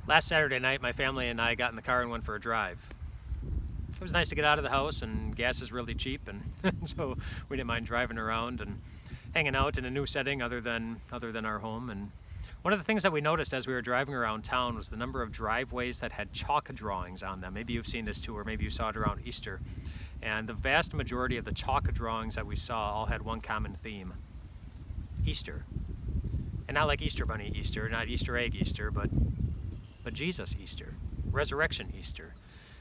Last Saturday night, my family and I got in the car and went for a drive. It was nice to get out of the house, and gas is really cheap, and so we didn't mind driving around and hanging out in a new setting other than our home. And one of the things that we noticed as we were driving around town was the number of driveways that had chalk drawings on them. Maybe you've seen this too, or maybe you saw it around Easter. And the vast majority of the chalk drawings that we saw all had one common theme: Easter. And not like Easter Bunny Easter, not Easter egg Easter, but Jesus Easter, Resurrection Easter.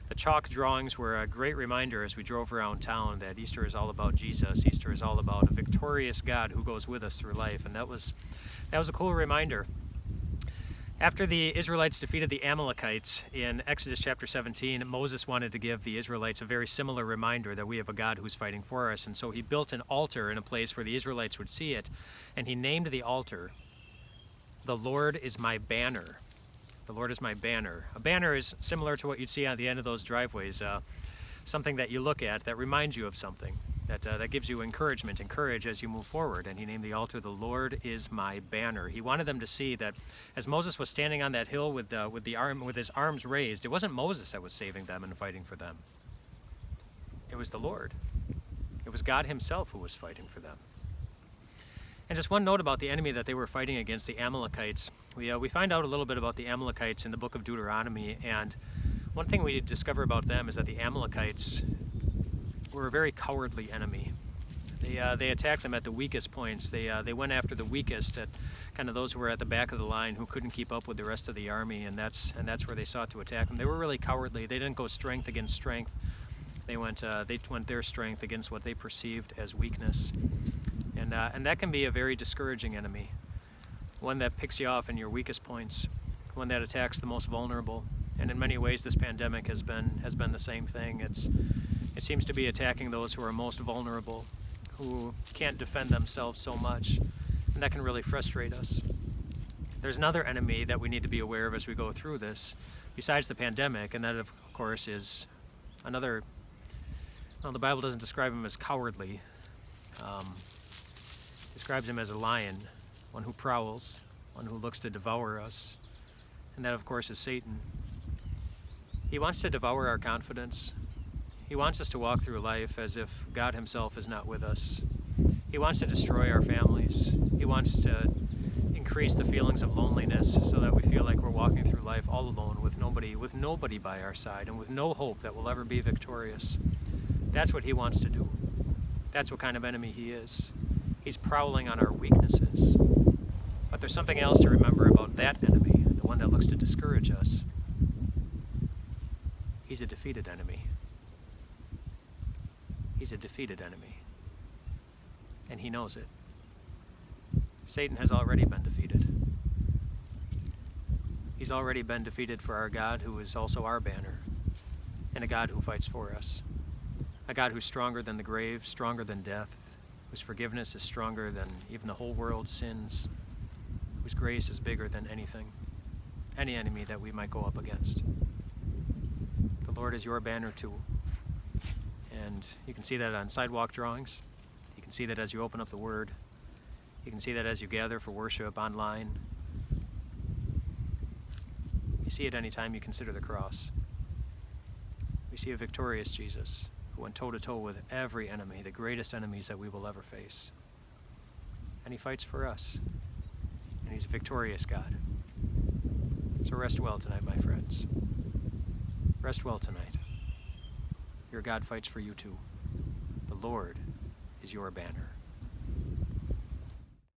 The chalk drawings were a great reminder as we drove around town that Easter is all about Jesus. Easter is all about a victorious God who goes with us through life, and that was a cool reminder. After the Israelites defeated the Amalekites in Exodus chapter 17, Moses wanted to give the Israelites a very similar reminder that we have a God who's fighting for us, and so he built an altar in a place where the Israelites would see it, and he named the altar, "The Lord is my banner." The Lord is my banner. A banner is similar to what you'd see on the end of those driveways, something that you look at that reminds you of something, that gives you encouragement and courage as you move forward. And he named the altar, "The Lord is my banner." He wanted them to see that as Moses was standing on that hill with his arms raised, it wasn't Moses that was saving them and fighting for them. It was the Lord. It was God himself who was fighting for them. And just one note about the enemy that they were fighting against, the Amalekites. We find out a little bit about the Amalekites in the book of Deuteronomy, and one thing we discover about them is that the Amalekites were a very cowardly enemy. They attacked them at the weakest points. They went after the weakest, at kind of those who were at the back of the line, who couldn't keep up with the rest of the army, and that's where they sought to attack them. They were really cowardly. They didn't go strength against strength. They went their strength against what they perceived as weakness. And that can be a very discouraging enemy, one that picks you off in your weakest points, one that attacks the most vulnerable. And in many ways, this pandemic has been the same thing. It seems to be attacking those who are most vulnerable, who can't defend themselves so much, and that can really frustrate us. There's another enemy that we need to be aware of as we go through this, besides the pandemic, and that, of course, is another. Well, the Bible doesn't describe him as cowardly. Describes him as a lion, one who prowls, one who looks to devour us. And that, of course, is Satan. He wants to devour our confidence. He wants us to walk through life as if God himself is not with us. He wants to destroy our families. He wants to increase the feelings of loneliness so that we feel like we're walking through life all alone with nobody by our side and with no hope that we'll ever be victorious. That's what he wants to do. That's what kind of enemy he is. He's prowling on our weaknesses. But there's something else to remember about that enemy, the one that looks to discourage us. He's a defeated enemy. He's a defeated enemy. And he knows it. Satan has already been defeated. He's already been defeated for our God, who is also our banner, and a God who fights for us. A God who's stronger than the grave, stronger than death, whose forgiveness is stronger than even the whole world's sins, whose grace is bigger than anything, any enemy that we might go up against. The Lord is your banner too. And you can see that on sidewalk drawings. You can see that as you open up the Word. You can see that as you gather for worship online. You see it anytime you consider the cross. We see a victorious Jesus who went toe-to-toe with every enemy, the greatest enemies that we will ever face. And he fights for us. And he's a victorious God. So rest well tonight, my friends. Rest well tonight. Your God fights for you too. The Lord is your banner.